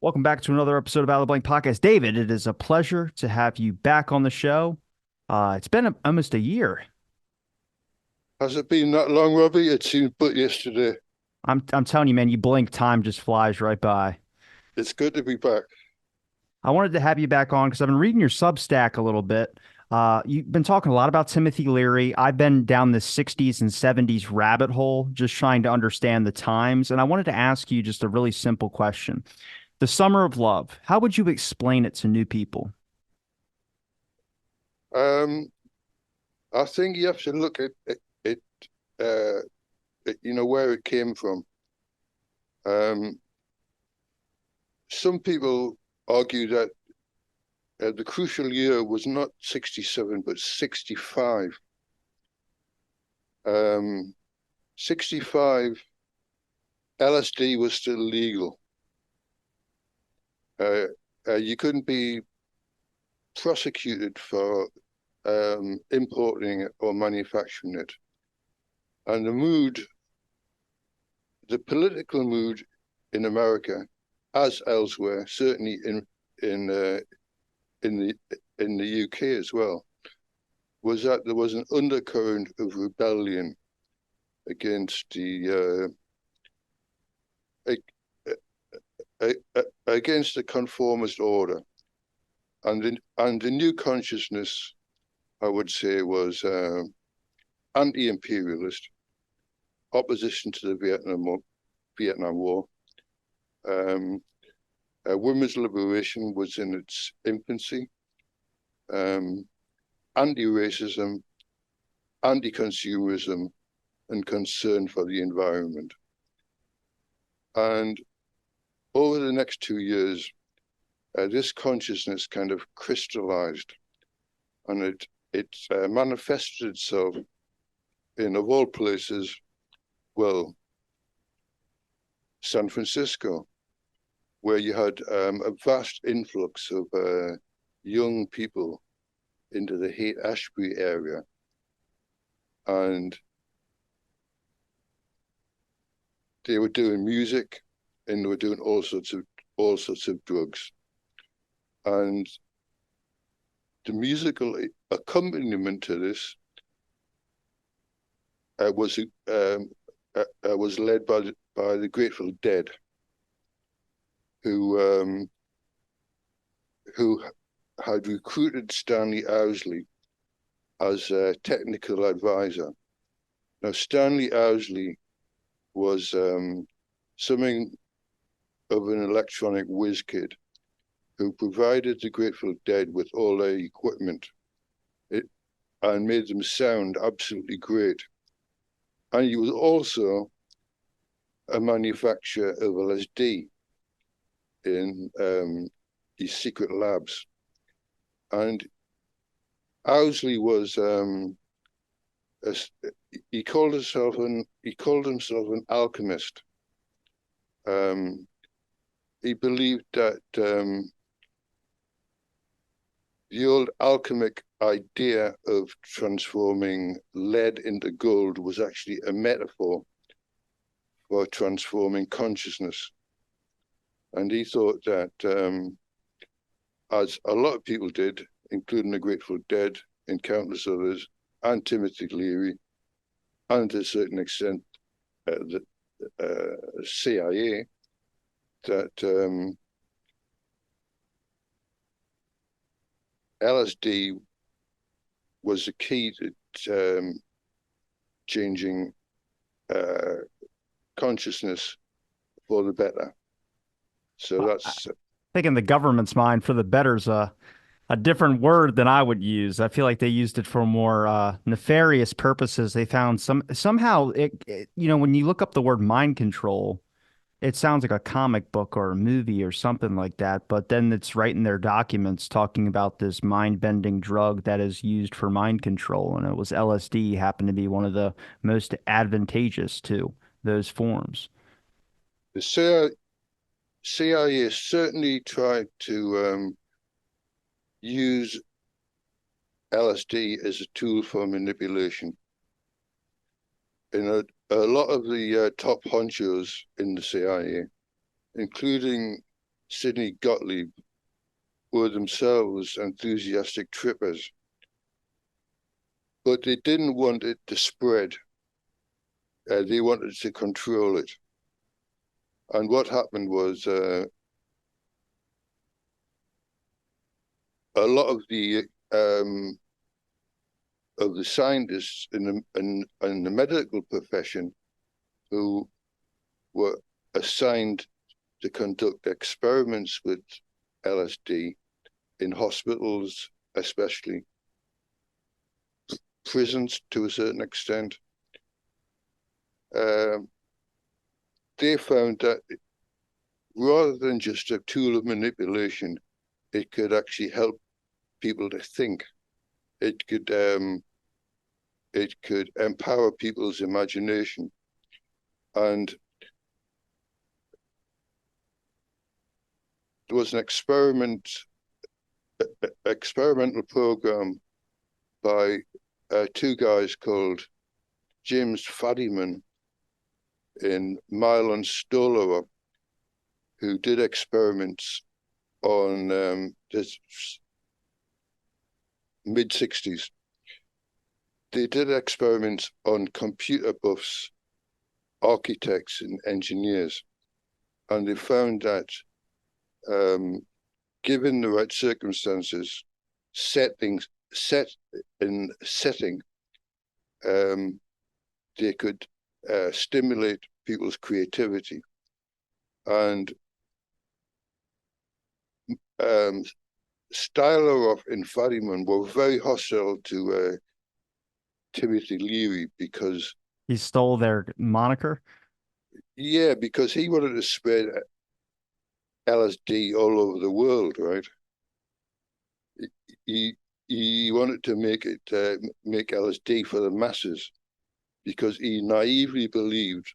Welcome back to another episode of Out of the Blank Podcast. David, it is a pleasure to have you back on the show. It's been almost a year. Has it been that long, Robbie? It seems but yesterday. I'm telling you, man, you blink, time just flies right by. It's good to be back. I wanted to have you back on because I've been reading your Substack a little bit. You've been talking a lot about Timothy Leary. I've been down this 60s and 70s rabbit hole, just trying to understand the times. And I wanted to ask you just a really simple question. The Summer of Love, how would you explain it to new people? Um, I think you have to look at uh, where it came from. Um, some people argue that the crucial year was not 67, but 65. 65, LSD was still legal. Uh, you couldn't be prosecuted for importing it or manufacturing it. And the political mood in America, as elsewhere, certainly in uh, in the in the UK as well, was that there was an undercurrent of rebellion against against the conformist order, and the new consciousness, I would say, was anti-imperialist, opposition to the Vietnam War. Um, Women's liberation was in its infancy. Um, Anti-racism, anti-consumerism, and concern for the environment. And over the next 2 years, this consciousness kind of crystallized, and it manifested itself in, of all places, well, San Francisco, where you had a vast influx of young people into the Haight-Ashbury area, and they were doing music, and they were doing all sorts of drugs, and the musical accompaniment to this was led by the Grateful Dead, who who had recruited Stanley Owsley as a technical advisor. Now, Stanley Owsley was something of an electronic whiz kid who provided the Grateful Dead with all their equipment and made them sound absolutely great. And he was also a manufacturer of LSD in his secret labs. And Owsley was he called himself an alchemist. He believed that the old alchemic idea of transforming lead into gold was actually a metaphor for transforming consciousness. And he thought that, as a lot of people did, including the Grateful Dead and countless others, and Timothy Leary, and to a certain extent, the CIA, that LSD was the key to changing consciousness for the better. So I that's think in the government's mind, for the better's a different word than I would use. I feel like they used it for more nefarious purposes. They found somehow when you look up the word mind control, it sounds like a comic book or a movie or something like that. But then it's right in their documents talking about this mind-bending drug that is used for mind control, and it was LSD happened to be one of the most advantageous to those forms. the CIA certainly tried to use LSD as a tool for manipulation. A lot of the top honchos in the CIA, including Sidney Gottlieb were themselves enthusiastic trippers, but they didn't want it to spread. They wanted to control it. And what happened was a lot of the scientists in the medical profession who were assigned to conduct experiments with LSD in hospitals, especially prisons to a certain extent, um, they found that rather than just a tool of manipulation, it could actually help people to think. It could empower people's imagination. And there was an experimental program by two guys called James Fadiman in Milan Stolova, who did experiments on this mid-60s. They did experiments on computer buffs, architects and engineers, and they found that given the right circumstances, set in setting, they could stimulate people's creativity. And Stylarov and Fadiman were very hostile to Timothy Leary because He stole their moniker. because he wanted to spread LSD all over the world, right? He he wanted to make LSD for the masses because he naively believed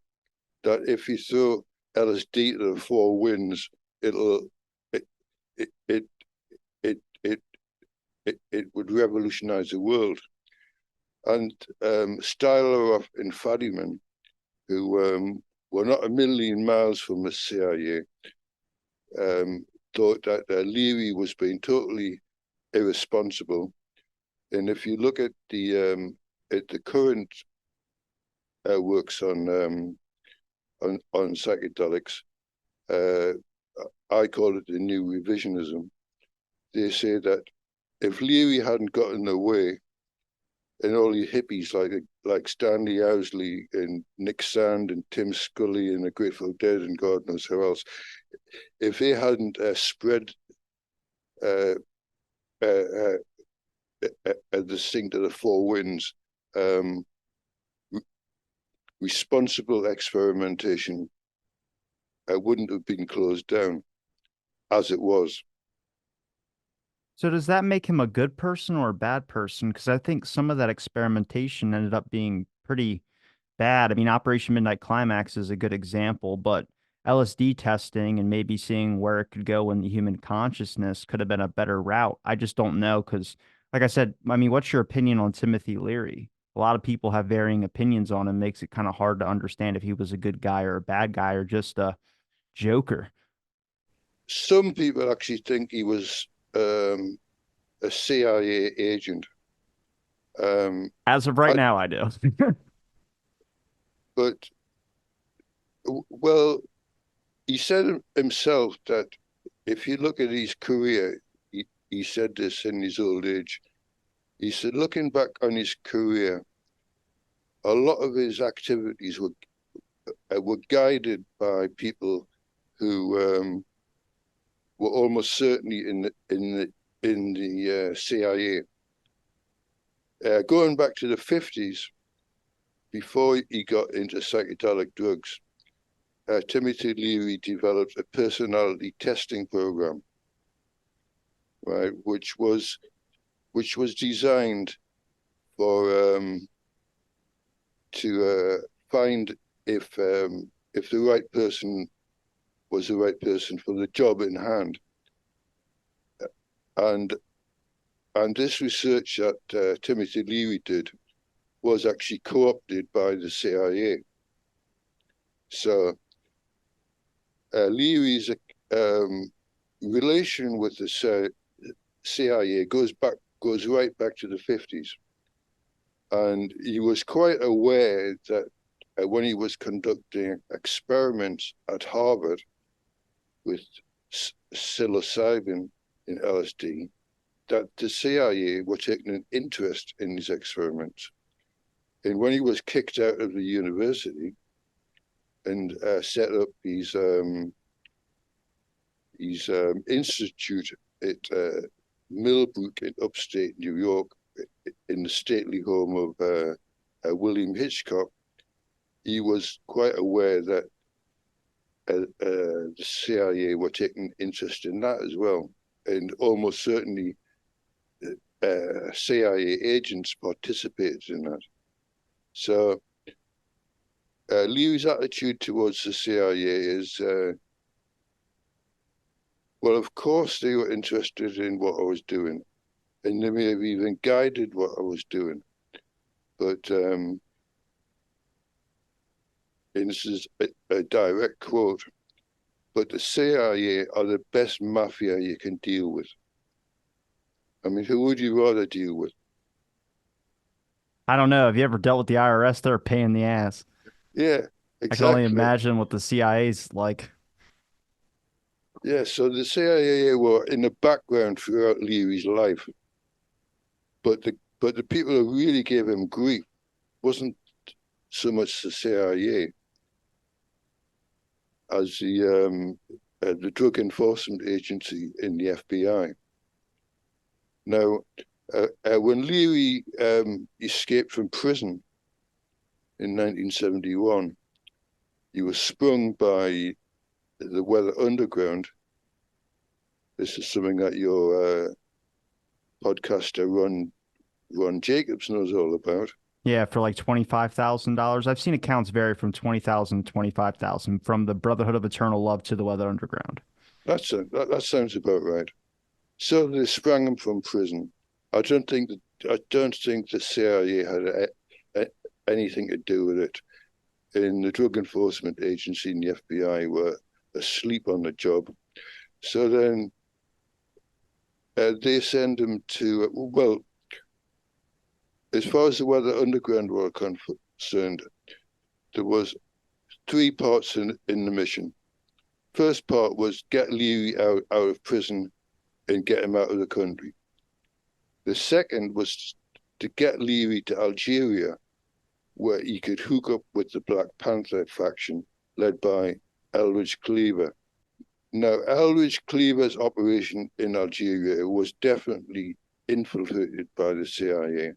that if you throw LSD to the four winds, it'll it it it it it, it would revolutionize the world. And Stylarov and Fadiman, who were not a million miles from the CIA, thought that Leary was being totally irresponsible. And if you look at the current works on psychedelics, uh, I call it the new revisionism. They say that if Leary hadn't gotten away, and all the hippies like Stanley Owsley and Nick Sand and Tim Scully and the Grateful Dead and God knows who else, if they hadn't spread uh, uh, this thing to the four winds, um, responsible experimentation wouldn't have been closed down as it was. So does that make him a good person or a bad person? Because I think some of that experimentation ended up being pretty bad. I mean, Operation Midnight Climax is a good example, but LSD testing and maybe seeing where it could go in the human consciousness could have been a better route. I just don't know because, like I said, I mean, what's your opinion on Timothy Leary? A lot of people have varying opinions on him, makes it kind of hard to understand if he was a good guy or a bad guy or just a joker. Some people actually think he was a CIA agent. Um, As of right I, now, I do. but well, he said himself that if you look at his career, he said this in his old age. He said, looking back on his career, a lot of his activities were guided by people who were almost certainly in the CIA. Going back to the 50s, before he got into psychedelic drugs, Timothy Leary developed a personality testing program, right, which was designed for to find if the right person was the right person for the job in hand. And this research that Timothy Leary did was actually co-opted by the CIA. So Leary's relation with the CIA goes right back to the 50s. And he was quite aware that when he was conducting experiments at Harvard with psilocybin in LSD, that the CIA were taking an interest in these experiments. And when he was kicked out of the university and set up his institute at Millbrook in upstate New York, in the stately home of William Hitchcock, he was quite aware that the CIA were taking interest in that as well. And almost certainly CIA agents participated in that. So Leary's attitude towards the CIA is, well, of course they were interested in what I was doing, and they may have even guided what I was doing. But, and this is a direct quote, but the CIA are the best mafia you can deal with. I mean, who would you rather deal with? I don't know. Have you ever dealt with the IRS? They're a pain in the ass. Yeah, I can only exactly. imagine what the CIA's like. Yeah, so the CIA were in the background throughout Leary's life, but the people who really gave him grief wasn't so much the CIA as the Drug Enforcement Agency in the FBI. Now, when Leary escaped from prison in 1971, he was sprung by the Weather Underground. This is something that your podcaster Ron Jacobs knows all about. Yeah, for like $25,000. I've seen accounts vary from 20,000 to 25,000 from the Brotherhood of Eternal Love to the Weather Underground. That sounds about right. So they sprang him from prison. I don't think the CIA had anything to do with it. And the Drug Enforcement Agency and the FBI were asleep on the job. So then they send him to, well, as far as the Weather Underground were concerned, there was three parts in the mission. First part was get Leary out of prison and get him out of the country. The second was to get Leary to Algeria, where he could hook up with the Black Panther faction led by Eldridge Cleaver. Now, Eldridge Cleaver's operation in Algeria was definitely infiltrated by the CIA.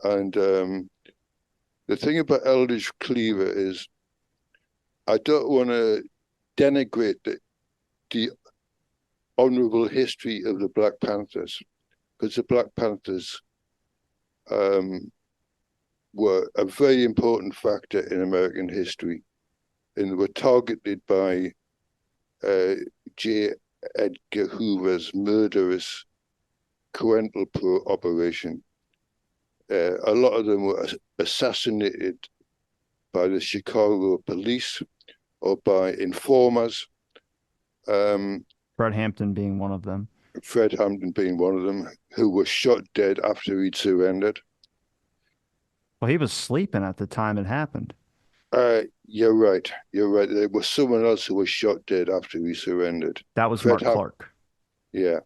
And the thing about Eldridge Cleaver is, I don't want to denigrate the honorable history of the Black Panthers, because the Black Panthers were a very important factor in American history, and were targeted by J. Edgar Hoover's murderous COINTELPRO operation. A lot of them were assassinated by the Chicago police or by informers. Fred Hampton being one of them. Fred Hampton being one of them, who was shot dead after he'd surrendered. Well, he was sleeping at the time it happened. You're right. You're right. There was someone else who was shot dead after he surrendered. That was Fred Mark Ham- Clark. yeah.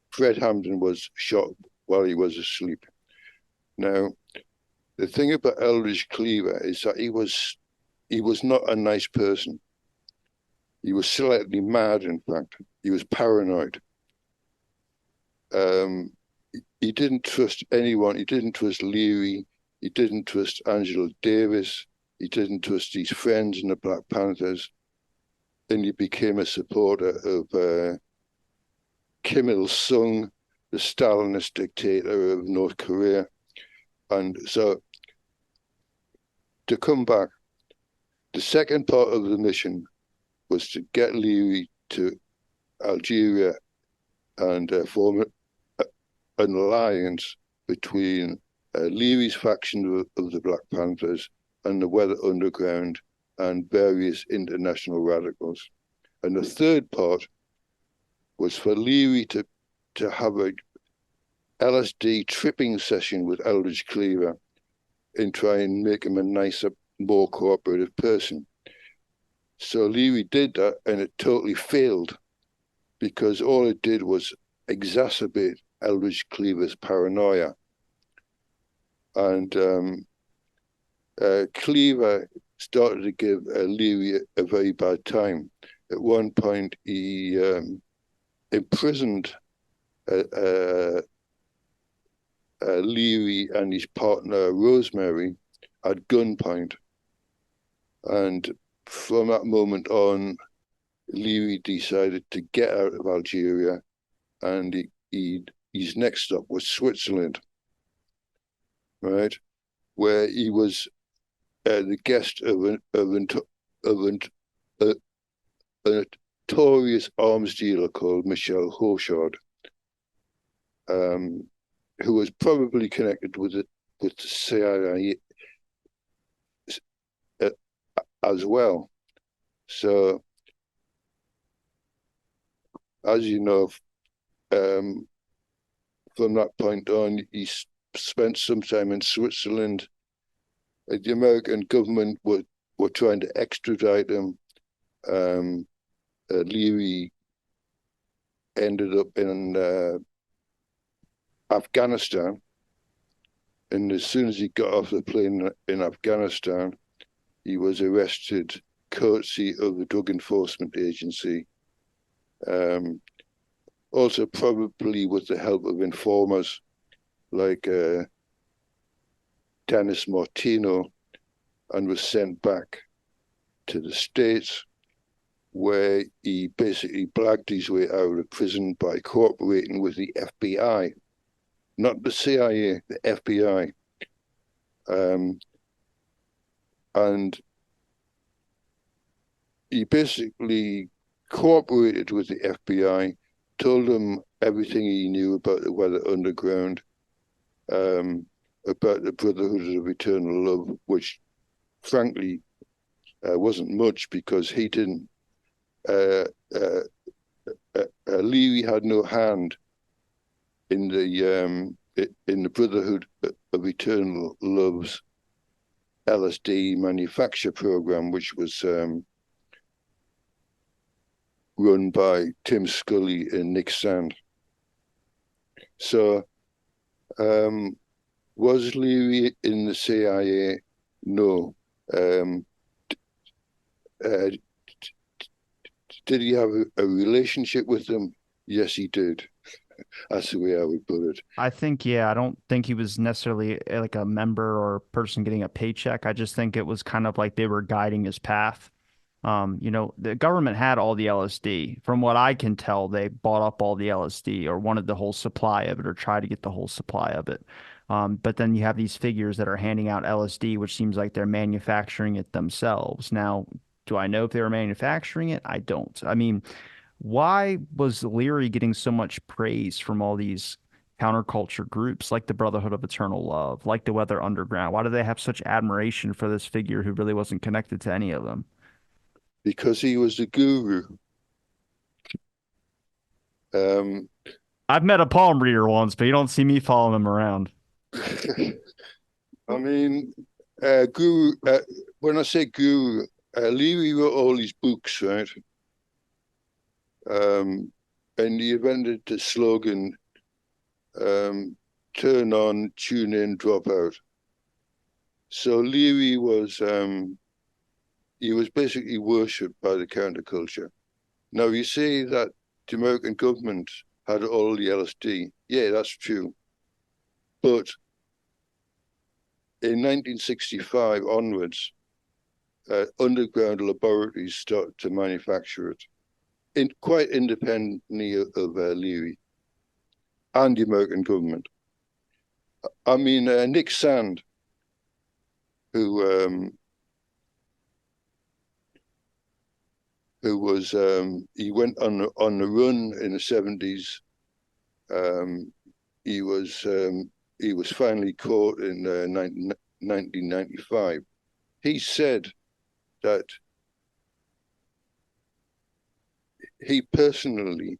Fred Hampton was shot while he was asleep. Now, the thing about Eldridge Cleaver is that he was not a nice person. He was slightly mad, in fact. He was paranoid. He didn't trust anyone. He didn't trust Leary. He didn't trust Angela Davis. He didn't trust his friends in the Black Panthers. Then he became a supporter of Kim Il-sung, the Stalinist dictator of North Korea. And so, to come back, the second part of the mission was to get Leary to Algeria and form an alliance between Leary's faction of the Black Panthers and the Weather Underground and various international radicals. And the third part was for Leary to have a LSD tripping session with Eldridge Cleaver and try and make him a nicer, more cooperative person. So Leary did that, and it totally failed because all it did was exacerbate Eldridge Cleaver's paranoia. And Cleaver started to give Leary a very bad time. At one point, he imprisoned Leary and his partner Rosemary at gunpoint. And from that moment on, Leary decided to get out of Algeria, and his next stop was Switzerland, right, where he was the guest of a notorious arms dealer called Michel Horchard, who was probably connected with the CIA as well. So, as you know, from that point on, he spent some time in Switzerland. The American government were trying to extradite him. Leary ended up in Afghanistan, and as soon as he got off the plane in Afghanistan, he was arrested courtesy of the Drug Enforcement Agency. Also, probably with the help of informers like Dennis Martino, and was sent back to the States, where he basically blagged his way out of prison by cooperating with the FBI, not the CIA, the FBI. And he basically cooperated with the FBI, told them everything he knew about the Weather Underground, about the Brotherhood of Eternal Love, which frankly wasn't much because he didn't. Leary had no hand in the Brotherhood of Eternal Love's LSD manufacture program, which was run by Tim Scully and Nick Sand. So, was Leary in the CIA? No. Did he have a relationship with them? Yes, he did. That's the way I would put it. I think, yeah, I don't think he was necessarily like a member or person getting a paycheck. I just think it was kind of like they were guiding his path. The government had all the LSD. From what I can tell, they bought up all the LSD or wanted the whole supply of it or tried to get the whole supply of it. But then you have these figures that are handing out LSD, which seems like they're manufacturing it themselves. Now, do I know if they were manufacturing it? I don't. I mean, why was Leary getting so much praise from all these counterculture groups like the Brotherhood of Eternal Love, like the Weather Underground? Why do they have such admiration for this figure who really wasn't connected to any of them? Because he was the guru. Um, I've met a palm reader once, but you don't see me following him around. I mean, guru. When I say guru, Leary wrote all these books, right? And he invented the slogan, "Turn on, tune in, drop out." So Leary was he was basically worshipped by the counterculture. Now you say that the American government had all the LSD. Yeah, that's true. But in 1965 onwards, underground laboratories started to manufacture it, quite independently of Leary and the American government. I mean, Nick Sand, who was he went on the run in the 70s. He was finally caught in 1995. He said that he personally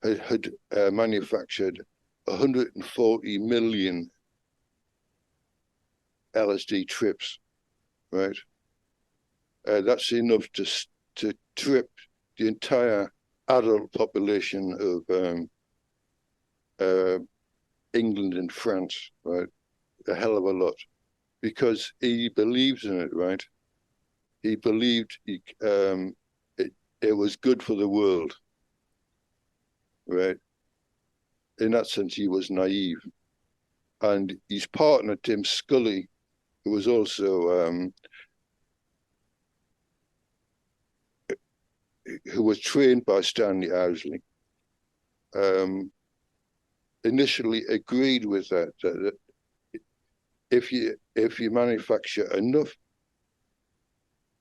had manufactured 140 million LSD trips, right? That's enough to trip the entire adult population of uh, England and France, right? A hell of a lot, because he believes in it, right? He believed it was good for the world, right? In that sense, he was naive. And his partner, Tim Scully, who was also who was trained by Stanley Owsley, um, initially agreed with that if you manufacture enough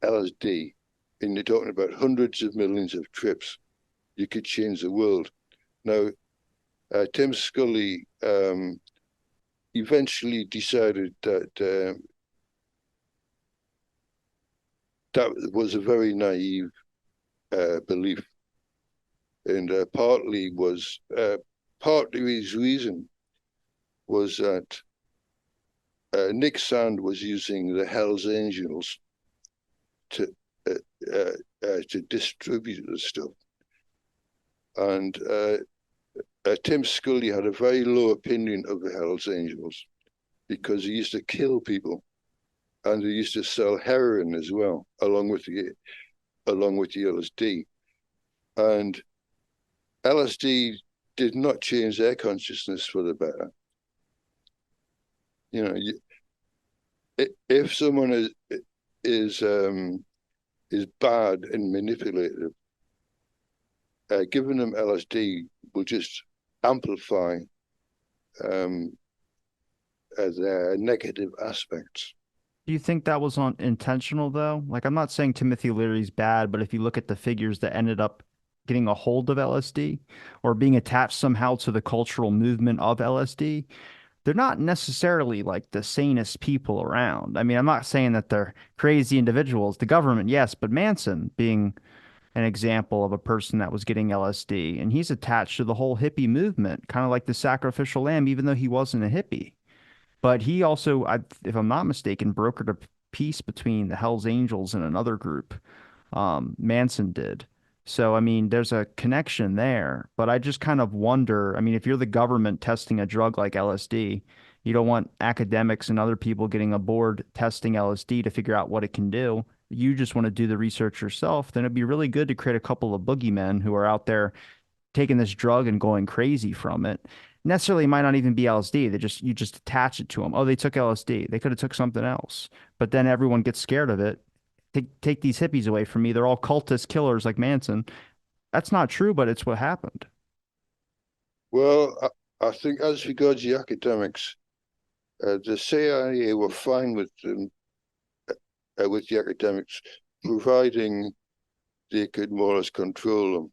LSD, and you're talking about hundreds of millions of trips, you could change the world. Now, Tim Scully eventually decided that was a very naive belief, and part of his reason was that Nick Sand was using the Hells Angels to uh, to distribute the stuff, and Tim Scully had a very low opinion of the Hells Angels because he used to kill people and he used to sell heroin as well, along with the LSD. And LSD did not change their consciousness for the better. You know, if someone is is bad and manipulative, giving them LSD will just amplify um, their negative aspects. Do you think that was on intentional though? Like, I'm not saying Timothy Leary's bad, but if you look at the figures that ended up getting a hold of LSD or being attached somehow to the cultural movement of LSD, they're not necessarily like the sanest people around. I mean, I'm not saying that they're crazy individuals. The government, yes, but Manson being an example of a person that was getting LSD, and he's attached to the whole hippie movement, kind of like the sacrificial lamb, even though he wasn't a hippie. But he also, if I'm not mistaken, brokered a peace between the Hells Angels and another group. Manson did. So, I mean, there's a connection there. But I just kind of wonder, I mean, if you're the government testing a drug like LSD, you don't want academics and other people getting aboard testing LSD to figure out what it can do. You just want to do the research yourself. Then it'd be really good to create a couple of boogeymen who are out there taking this drug and going crazy from it. Necessarily might not even be LSD. You just attach it to them. Oh, they took LSD. They could have took something else. But then everyone gets scared of it. Take these hippies away from me. They're all cultist killers like Manson. That's not true, but it's what happened. Well, I think as regards the academics, the CIA were fine with the academics, providing they could more or less control them,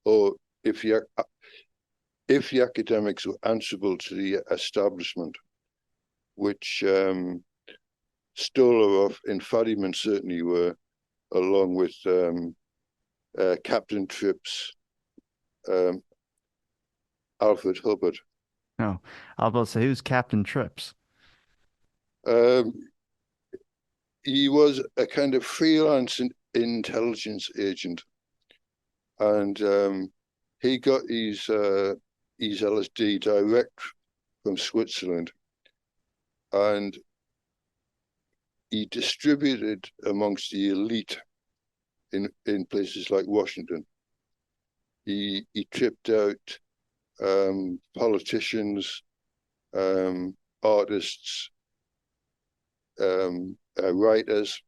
or if the if the academics were answerable to the establishment, which Stoller and Fadiman certainly were, along with Captain Tripp's um, Alfred Hubbard. No, I was about to say, who's Captain Trips? Um, he was a kind of freelance intelligence agent, and he got his LSD direct from Switzerland, and he distributed amongst the elite in places like Washington. He tripped out politicians, artists, writers,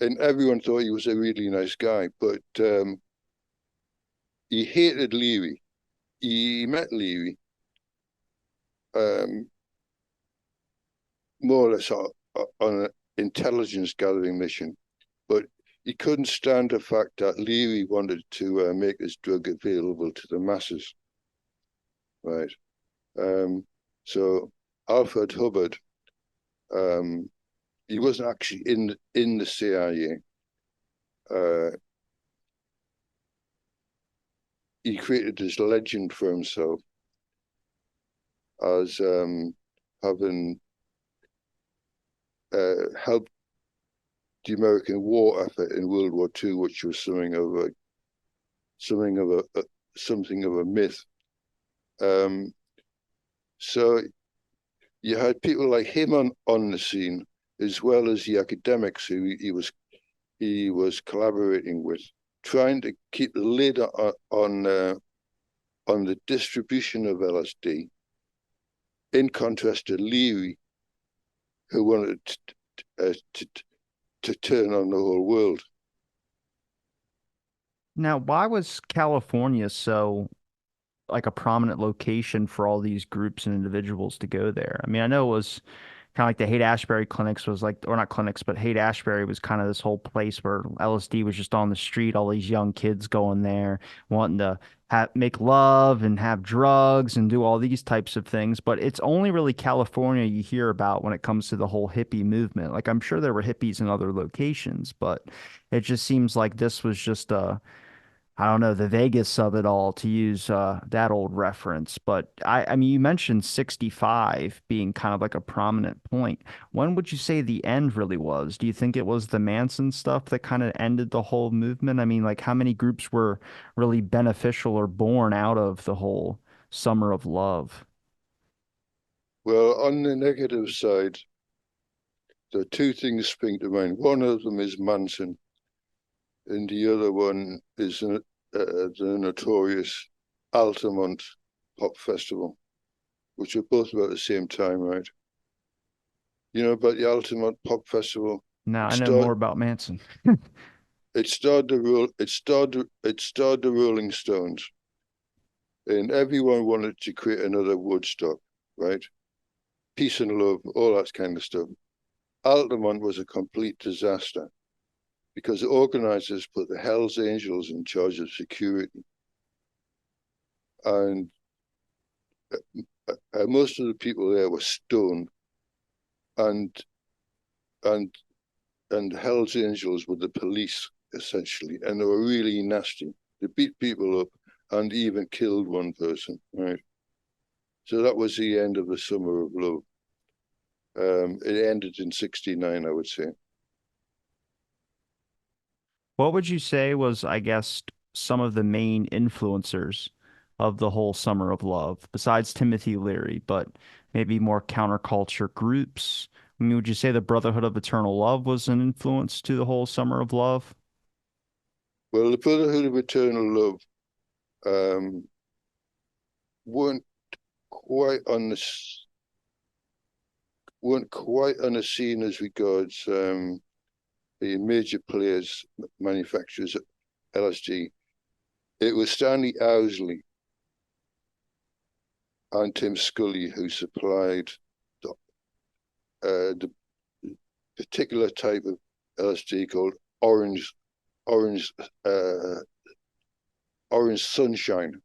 and everyone thought he was a really nice guy. But he hated Leary. He met Leary um, more or less on an intelligence gathering mission, but he couldn't stand the fact that Leary wanted to make this drug available to the masses, right? Um, so Alfred Hubbard, um, he wasn't actually in the CIA. Uh, he created this legend for himself as having helped the American war effort in World War II, which was something of a myth. Um, so you had people like him on the scene, as well as the academics who he was collaborating with, trying to keep the lid on the distribution of LSD. In contrast to Leary, who wanted to turn on the whole world. Now, why was California so like a prominent location for all these groups and individuals to go there? I mean, I know it was kind of like the Haight-Ashbury clinics was like, or not clinics, but Haight-Ashbury was kind of this whole place where LSD was just on the street, all these young kids going there wanting to make love and have drugs and do all these types of things. But it's only really California you hear about when it comes to the whole hippie movement. Like, I'm sure there were hippies in other locations, but it just seems like this was just a I don't know, the Vegas of it all, to use that old reference. But I mean, you mentioned 65 being kind of like a prominent point. When would you say the end really was? Do you think it was the Manson stuff that kind of ended the whole movement? I mean, like how many groups were really beneficial or born out of the whole Summer of Love? Well, on the negative side, the two things spring to mind. One of them is Manson, and the other one is the notorious Altamont Pop Festival, which are both about the same time, right? You know about the Altamont Pop Festival? Now It I know started. more about Manson. It started the roll. It started the Rolling Stones, and everyone wanted to create another Woodstock, right? Peace and love, all that kind of stuff. Altamont was a complete disaster because the organizers put the Hells Angels in charge of security, and most of the people there were stoned, and and and Hells Angels were the police essentially, and they were really nasty. They beat people up and even killed one person, right? So that was the end of the Summer of Love. It ended in '69, I would say. What would you say was, I guess, some of the main influencers of the whole Summer of Love, besides Timothy Leary, but maybe more counterculture groups? I mean, would you say the Brotherhood of Eternal Love was an influence to the whole Summer of Love? Well, the Brotherhood of Eternal Love um, weren't quite on the weren't quite on the scene as regards the major players, manufacturers of LSD. It was Stanley Owsley and Tim Scully who supplied the particular type of LSD called orange orange uh, orange sunshine,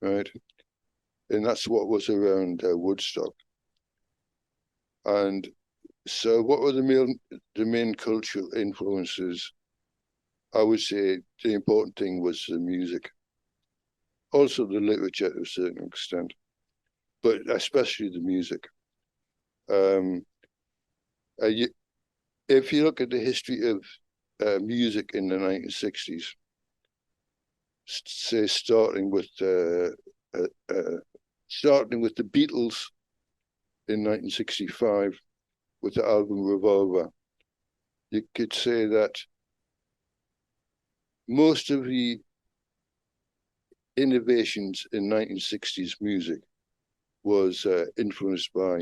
right? And that's what was around Woodstock. And so, what were the main cultural influences? I would say the important thing was the music, also the literature to a certain extent, but especially the music. Um, you, if you look at the history of music in the 1960s, say uh, uh, starting with the Beatles in 1965 with the album Revolver, you could say that most of the innovations in 1960s music was influenced by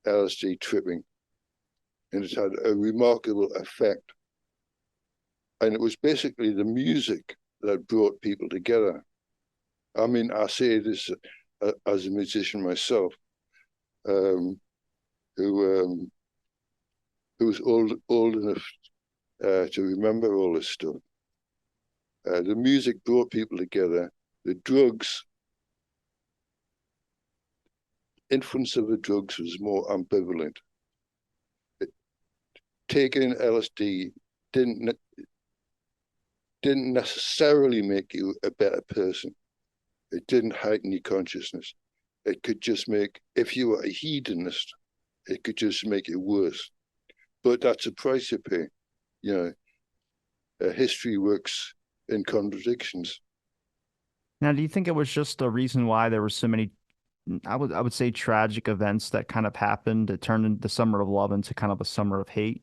LSD tripping, and it had a remarkable effect. And it was basically the music that brought people together. I mean, I say this as a musician myself, um, who who was old enough to remember all this stuff. The music brought people together. The drugs, influence of the drugs was more ambivalent. It, taking LSD didn't didn't necessarily make you a better person. It didn't heighten your consciousness. It could just make, if you were a hedonist, it could just make it worse. But that's a price you pay. You know, history works in contradictions. Now, do you think it was just the reason why there were so many, I would say tragic events that kind of happened? It turned into the summer of love into kind of a summer of hate,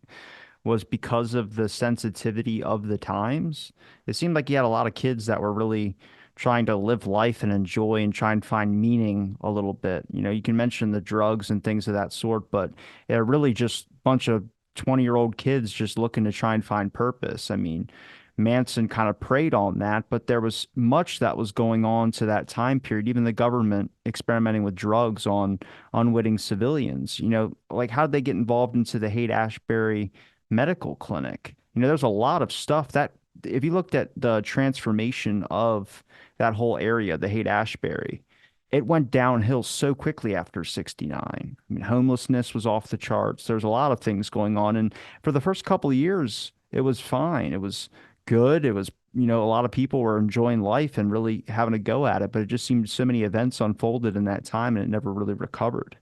was because of the sensitivity of the times. It seemed like you had a lot of kids that were really trying to live life and enjoy and try and find meaning a little bit. You know, you can mention the drugs and things of that sort, but they're really just a bunch of 20-year-old kids just looking to try and find purpose. I mean, Manson kind of preyed on that, but there was much that was going on to that time period, even the government experimenting with drugs on unwitting civilians. You know, like how'd they get involved into the Haight-Ashbury medical clinic? You know, there's a lot of stuff that if you looked at the transformation of that whole area, the Haight-Ashbury, it went downhill so quickly after 69. I mean, homelessness was off the charts. There's a lot of things going on. And for the first couple of years, it was fine. It was good. It was, you know, a lot of people were enjoying life and really having a go at it, but it just seemed so many events unfolded in that time and it never really recovered.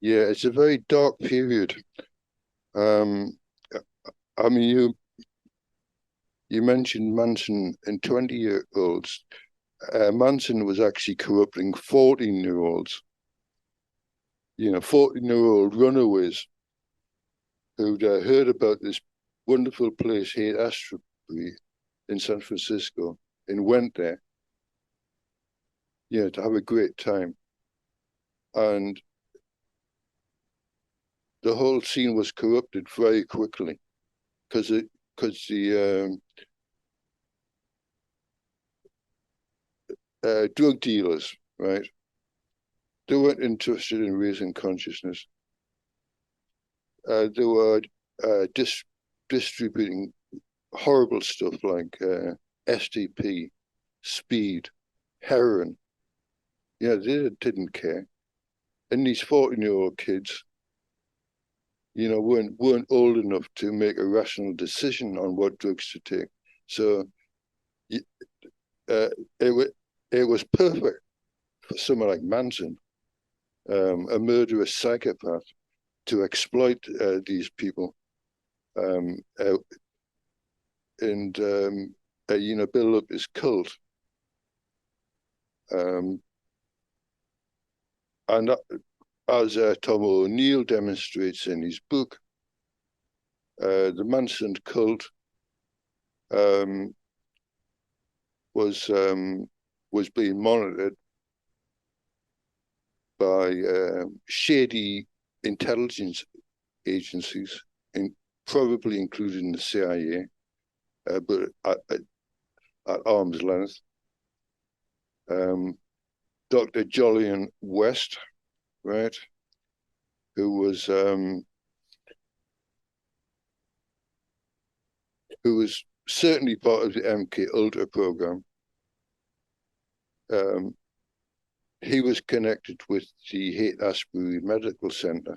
Yeah, it's a very dark period. Um, I mean, you mentioned Manson and 20-year-olds. Manson was actually corrupting 14-year-olds, 14-year-old runaways who'd heard about this wonderful place, Haight-Ashbury in San Francisco, and went there, to have a great time. And the whole scene was corrupted very quickly because the drug dealers, right, they weren't interested in raising consciousness. They were distributing horrible stuff like STP, speed, heroin. They didn't care. And these 14-year-old kids, weren't old enough to make a rational decision on what drugs to take. So uh, it was perfect for someone like Manson, a murderous psychopath, to exploit these people and build up his cult. Um, and as Tom O'Neill demonstrates in his book, the Manson cult um, was being monitored by shady intelligence agencies, probably including the CIA, but at arm's length. Dr. Jolyon West, right, who was certainly part of the MK Ultra program. He was connected with the Haight-Ashbury Medical Center,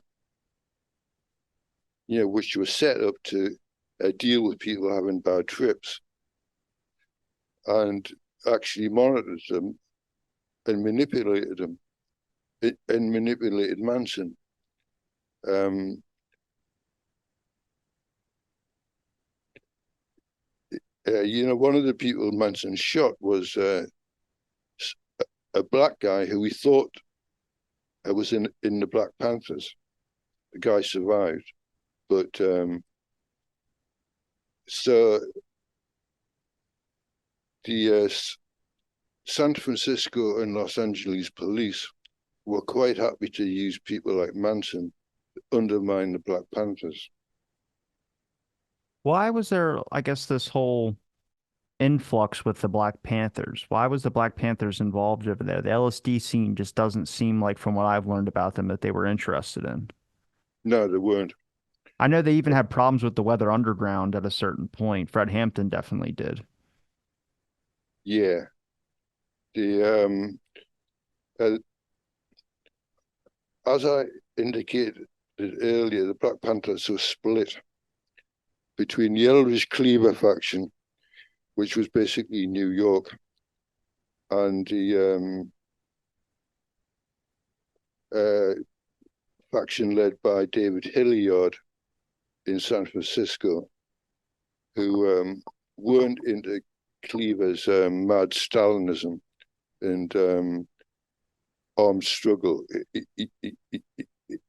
which was set up to deal with people having bad trips, and actually monitored them and manipulated them and manipulated Manson. One of the people Manson shot was a black guy who he thought was in the Black Panthers. The guy survived, but so the San Francisco and Los Angeles police were quite happy to use people like Manson to undermine the Black Panthers. Why was there, I guess, this whole influx with the Black Panthers? Why was the Black Panthers involved over there? The LSD scene just doesn't seem like, from what I've learned about them, that they were interested in. No, they weren't. I know they even had problems with the Weather Underground at a certain point. Fred Hampton definitely did. Yeah, the as I indicated earlier, the Black Panthers were split. between the Eldridge Cleaver faction, which was basically New York, and the faction led by David Hilliard in San Francisco, who weren't into Cleaver's mad Stalinism and armed struggle.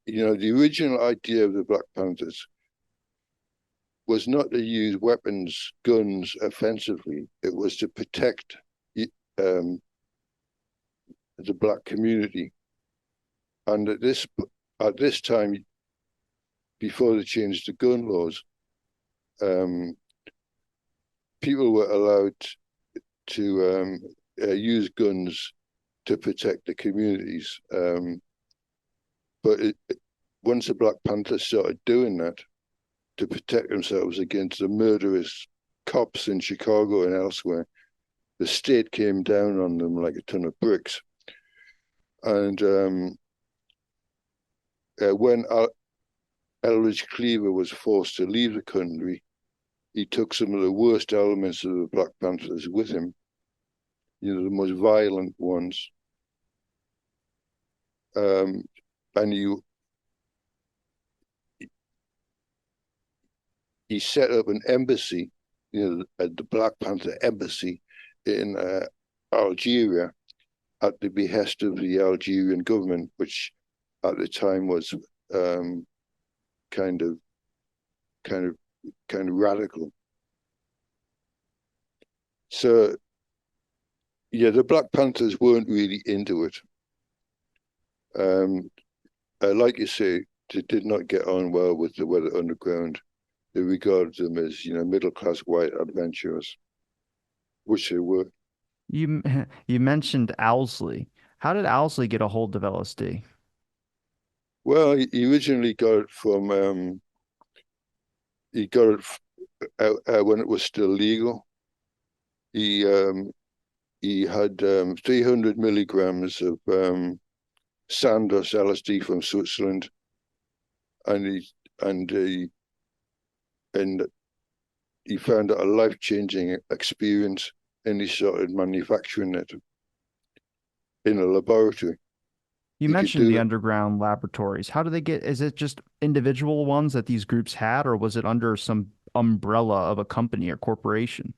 The original idea of the Black Panthers was not to use weapons, guns offensively. It was to protect um, the black community. And at this time, before they changed the gun laws, people were allowed to use guns to protect the communities. But once the Black Panthers started doing that to protect themselves against the murderous cops in Chicago and elsewhere, the state came down on them like a ton of bricks. And when Eldridge Cleaver was forced to leave the country, he took some of the worst elements of the Black Panthers with him, the most violent ones. And he set up an embassy, at the Black Panther embassy in Algeria at the behest of the Algerian government, which at the time was kind of radical. So, yeah, the Black Panthers weren't really into it. Like you say, they did not get on well with the Weather Underground. They regarded them as, middle-class white adventurers, which they were. You you mentioned Owlsley. How did Owlsley get a hold of LSD? Well, he originally got it from he got it when it was still legal. He he had 300 milligrams of Sandoz LSD from Switzerland, and he found it a life-changing experience, and he started manufacturing it in a laboratory. You He could mentioned do the it. underground laboratories. How do they get, is it just individual ones that these groups had, or was it under some umbrella of a company or corporation?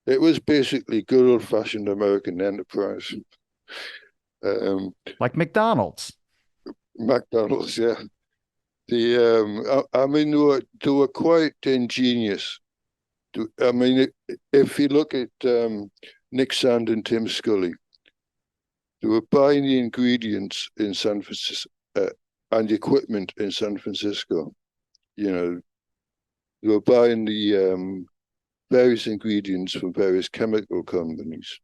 It was basically good old-fashioned American enterprise. Um, Like McDonald's. McDonald's, yeah. I mean, they were quite ingenious. I mean, if you look at Nick Sand and Tim Scully, they were buying the ingredients in San Francisco and the equipment in San Francisco. They were buying the various ingredients from various chemical companies,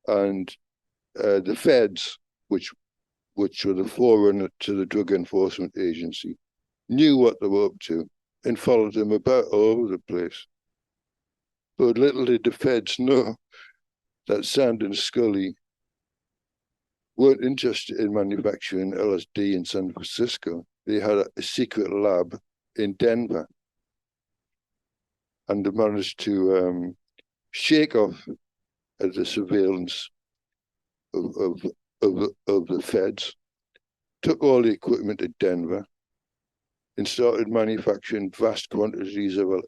and the feds, which were the forerunner to the Drug Enforcement Agency, knew what they were up to and followed them about all over the place. But little did the feds know that Sand and Scully weren't interested in manufacturing LSD in San Francisco. They had a secret lab in Denver, and they managed to shake off the surveillance of, of, of the feds, took all the equipment to Denver, and started manufacturing vast quantities of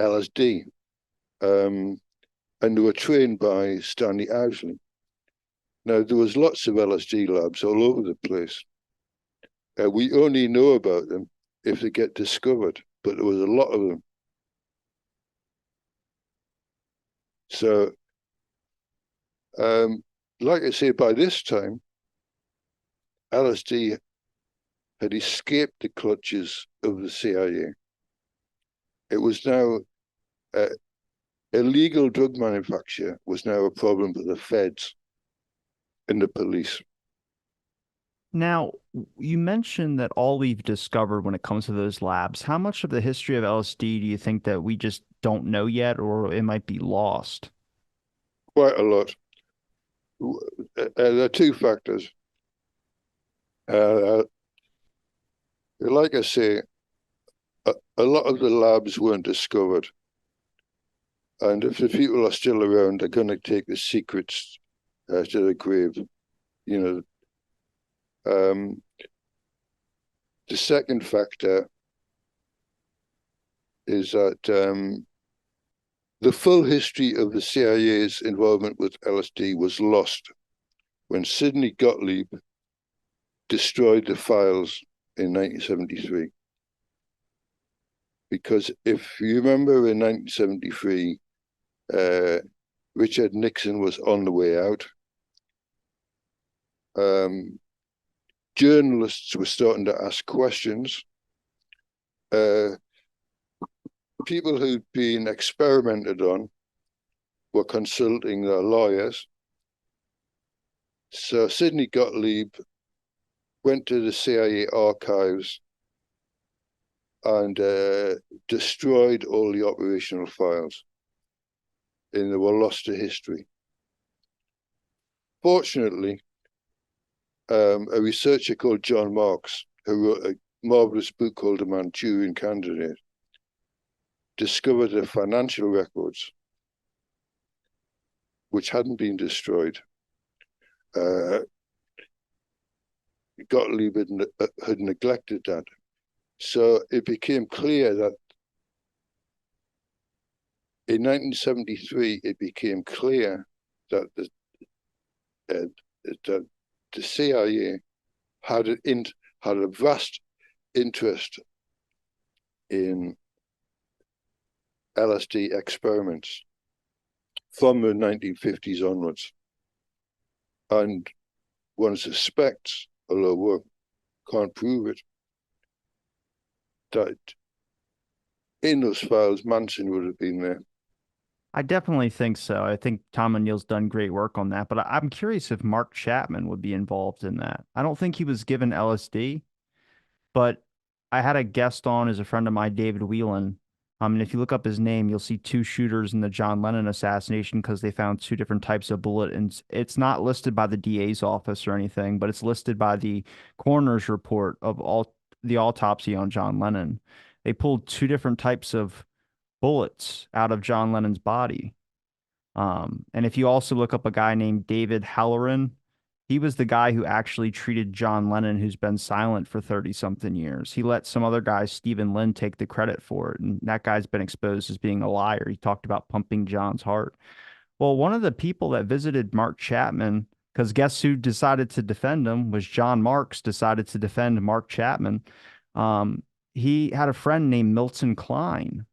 LSD. And they were trained by Stanley Owsley. Now, there was lots of LSD labs all over the place. We only know about them if they get discovered, but there was a lot of them. So, like I say, by this time, LSD had escaped the clutches of the CIA. It was now illegal drug manufacture was now a problem for the feds and the police. Now, you mentioned that all we've discovered when it comes to those labs, how much of the history of LSD do you think that we just don't know yet, or it might be lost? Quite a lot. There are two factors. Uh, like I say, a lot of the labs weren't discovered. And if the people are still around, they're going to take the secrets to the grave. You um, the second factor is that the full history of the CIA's involvement with LSD was lost when Sidney Gottlieb destroyed the files in 1973. Because if you remember in 1973, Richard Nixon was on the way out. Um, Journalists were starting to ask questions. Uh, People who'd been experimented on were consulting their lawyers. So Sidney Gottlieb went to the CIA archives and destroyed all the operational files, and they were lost to history. Fortunately, a researcher called John Marks, who wrote a marvelous book called The Manchurian Candidate, discovered the financial records which hadn't been destroyed. Gottlieb had neglected that. So it became clear that in 1973, it became clear that that the CIA had had a vast interest in LSD experiments from the 1950s onwards. And one suspects, although we can't prove it, that in those files, Manson would have been there. I definitely think so. I think Tom O'Neill's done great work on that, but I'm curious if Mark Chapman would be involved in that. I don't think he was given LSD, but I had a guest on as a friend of mine, David Whelan. And if you look up his name, you'll see two shooters in the John Lennon assassination because they found two different types of bullet. And it's not listed by the DA's office or anything, but it's listed by the coroner's report of all the autopsy on John Lennon. They pulled two different types of bullets out of John Lennon's body. And if you also look up a guy named David Halloran, he was the guy who actually treated John Lennon, who's been silent for 30 something years. He let some other guy, Stephen Lynn, take the credit for it. And that guy's been exposed as being a liar. He talked about pumping John's heart. Well, one of the people that visited Mark Chapman, because guess who decided to defend him was John Marks decided to defend Mark Chapman. He had a friend named Milton Klein,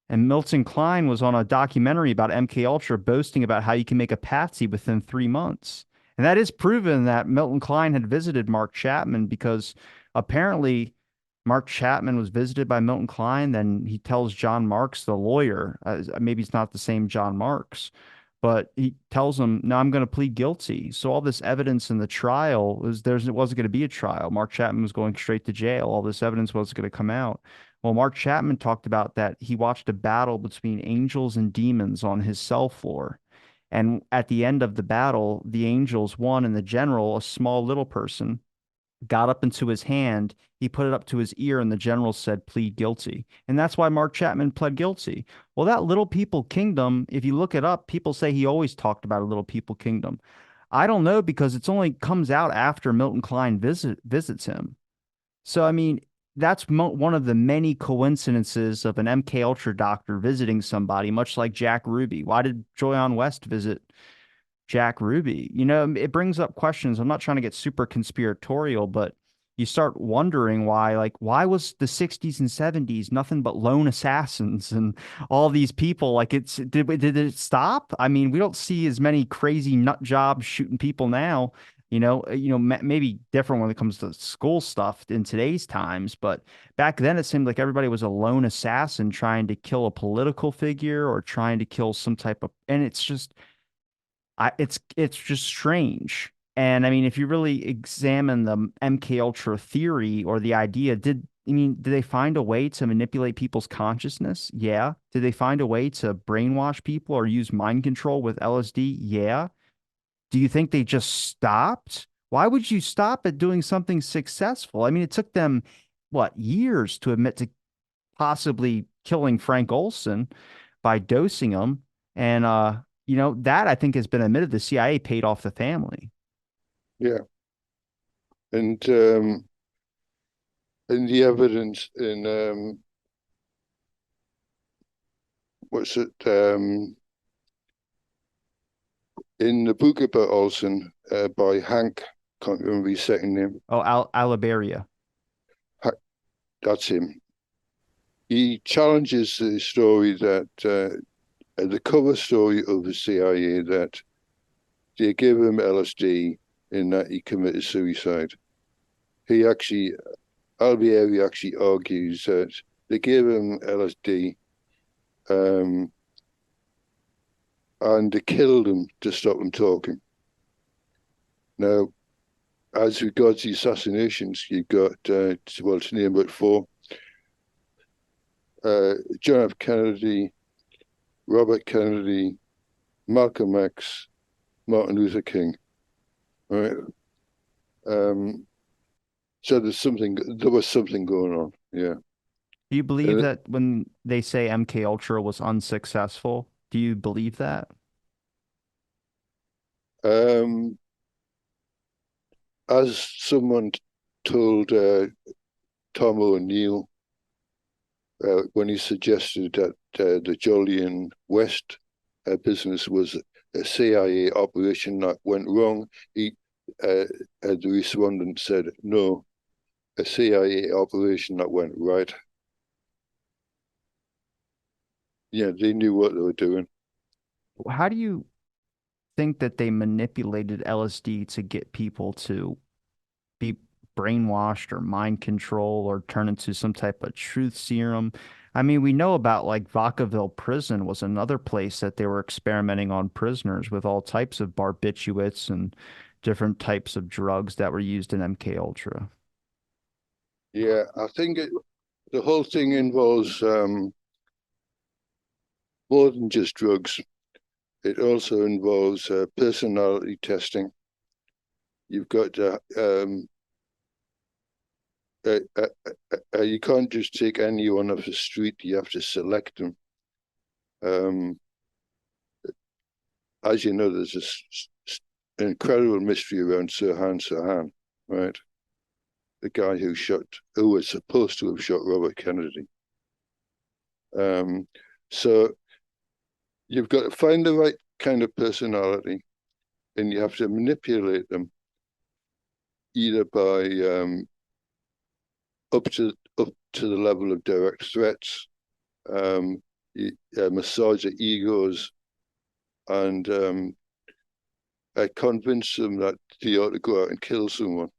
and Milton Klein was on a documentary about MK Ultra boasting about how you can make a patsy within 3 months. And that is proven that Milton Klein had visited Mark Chapman because apparently Mark Chapman was visited by Milton Klein. Then he tells John Marks, the lawyer, maybe it's not the same John Marks, but he tells him, "No, I'm going to plead guilty." So all this evidence in the trial was it wasn't going to be a trial. Mark Chapman was going straight to jail. All this evidence wasn't going to come out. Well, Mark Chapman talked about that he watched a battle between angels and demons on his cell floor. And at the end of the battle, the angels won, and the general, a small little person, got up into his hand. He put it up to his ear, and the general said, "Plead guilty." And that's why Mark Chapman pled guilty. Well, that little people kingdom, if you look it up, people say he always talked about a little people kingdom. I don't know because it's only comes out after Milton Klein visits him. So, I mean, that's one of the many coincidences of an MK Ultra doctor visiting somebody, much like Jack Ruby. Why did Joyanne West visit Jack Ruby? It brings up questions. I'm not trying to get super conspiratorial, but you start wondering why was the 60s and 70s nothing but lone assassins and all these people? Like, did it stop? I mean, we don't see as many crazy nut jobs shooting people now. Maybe different when it comes to school stuff in today's times, but back then it seemed like everybody was a lone assassin trying to kill a political figure or trying to kill some type of, and it's just strange. And I mean, if you really examine the MK Ultra theory or the idea, did they find a way to manipulate people's consciousness? Yeah. Did they find a way to brainwash people or use mind control with LSD? Yeah. Do you think they just stopped? Why would you stop at doing something successful? I mean, it took them what, years to admit to possibly killing Frank Olson by dosing him. And that I think has been admitted. The CIA paid off the family. Yeah, and the evidence in what's it in the book about Olson by Hank, can't remember his second name. Oh, Aliberia. That's him. He challenges the story that the cover story of the CIA that they gave him LSD in that he committed suicide. He actually, Albieri actually argues that they gave him LSD and they killed him to stop him talking. Now, as regards the assassinations, you've got, well, to name but four, John F. Kennedy, Robert Kennedy, Malcolm X, Martin Luther King. Right. So there was something going on. Yeah. Do you believe And that when they say MK Ultra was unsuccessful? Do you believe that? as someone told Tom O'Neill when he suggested that the Jolyon West business was a CIA operation that went wrong, the respondent said, no, a CIA operation that went right. Yeah, they knew what they were doing. How do you think that they manipulated LSD to get people to be brainwashed or mind control or turn into some type of truth serum? I mean, we know about like Vacaville Prison was another place that they were experimenting on prisoners with all types of barbiturates and different types of drugs that were used in MK Ultra. Yeah, I think the whole thing involves more than just drugs. It also involves personality testing. You've got you can't just take anyone off the street. You have to select them. Um, as you know, there's an incredible mystery around Sirhan Sirhan, right? The guy who was supposed to have shot Robert Kennedy. So you've got to find the right kind of personality, and you have to manipulate them either by up to the level of direct threats, massage their egos, and convince them that they ought to go out and kill someone.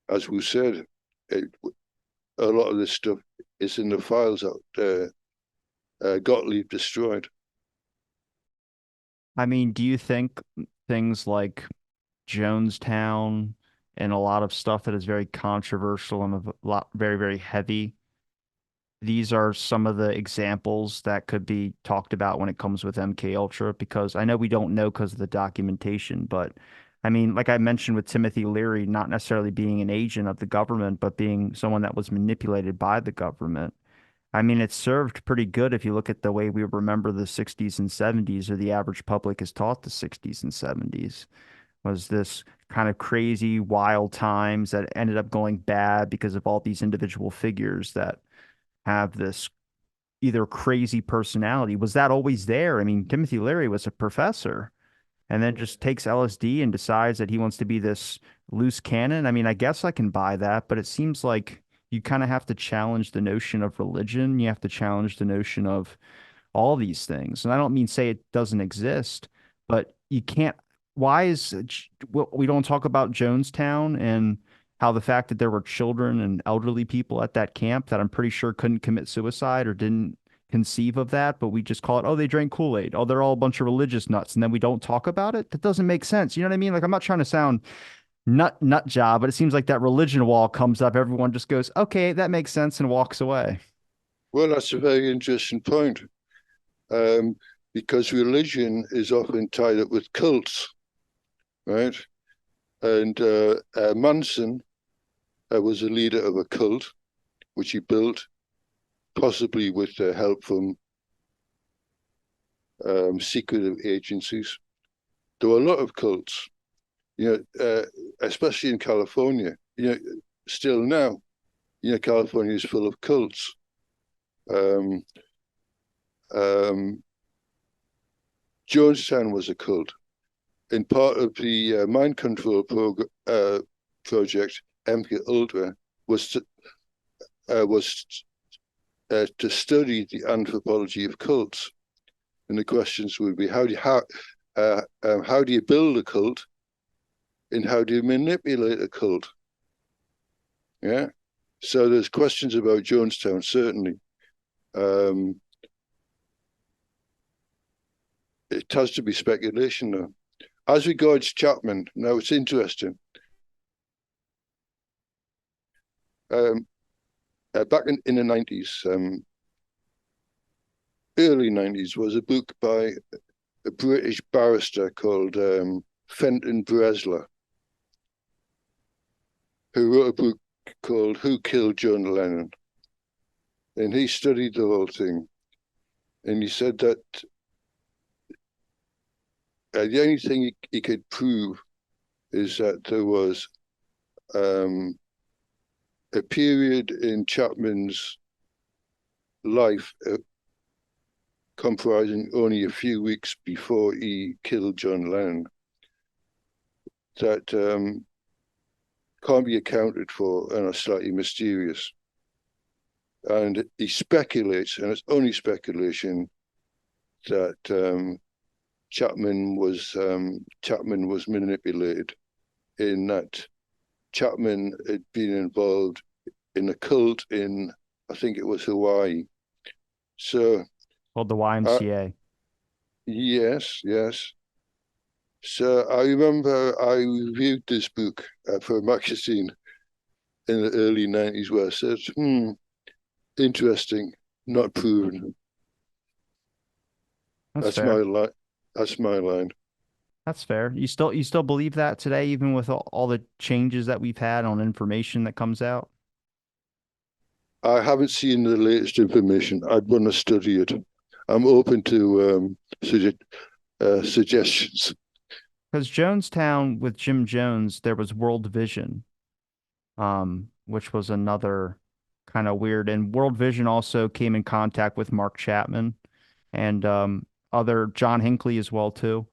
As we said, a lot of this stuff is in the files that Gottlieb destroyed. I mean, do you think things like Jonestown and a lot of stuff that is very controversial and a lot very, very heavy, these are some of the examples that could be talked about when it comes with MK Ultra? Because I know we don't know because of the documentation, but I mean, like I mentioned with Timothy Leary, not necessarily being an agent of the government, but being someone that was manipulated by the government. I mean, it served pretty good if you look at the way we remember the 60s and 70s, or the average public is taught the 60s and 70s, was this kind of crazy, wild times that ended up going bad because of all these individual figures that have this either crazy personality. Was that always there? I mean, Timothy Leary was a professor and then just takes LSD and decides that he wants to be this loose cannon. I mean, I guess I can buy that, but it seems like you kind of have to challenge the notion of religion. You have to challenge the notion of all these things. And I don't mean say it doesn't exist, but you can't. Why is well, we don't talk about Jonestown and how the fact that there were children and elderly people at that camp that I'm pretty sure couldn't commit suicide or didn't conceive of that, but we just call it, oh, they drank Kool-Aid. Oh, they're all a bunch of religious nuts. And then we don't talk about it. That doesn't make sense. You know what I mean? Like, I'm not trying to sound nut job, but it seems like that religion wall comes up. Everyone just goes, okay, that makes sense, and walks away. Well, that's a very interesting point, because religion is often tied up with cults, right? And Manson was a leader of a cult, which he built, possibly with help from secretive agencies. There were a lot of cults, especially in California. Still now, California is full of cults. Um, um, Jonestown was a cult. In part of the mind control project, MK Ultra was to study the anthropology of cults, and the questions would be how do you build a cult, and how do you manipulate a cult? Yeah, so there's questions about Jonestown certainly. Um, it has to be speculation though. As regards Chapman, now it's interesting. Um, Back in the 90s, early 90s, was a book by a British barrister called Fenton Bresler, who wrote a book called Who Killed John Lennon? And he studied the whole thing. And he said that the only thing he could prove is that there was um, a period in Chapman's life comprising only a few weeks before he killed John Lennon that can't be accounted for and are slightly mysterious. And he speculates, and it's only speculation, that Chapman was manipulated, in that Chapman had been involved in a cult in, I think it was Hawaii. So Called the uh, YMCA. yes, yes. So I remember I reviewed this book for a magazine in the early 90s where I said, interesting, not proven. That's That's my fair. line. That's my line. That's fair. You still believe that today, even with all the changes that we've had on information that comes out? I haven't seen the latest information. I'd want to study it. I'm open to suggestions. Because Jonestown with Jim Jones, there was World Vision, which was another kind of weird. And World Vision also came in contact with Mark Chapman and other John Hinckley as well too.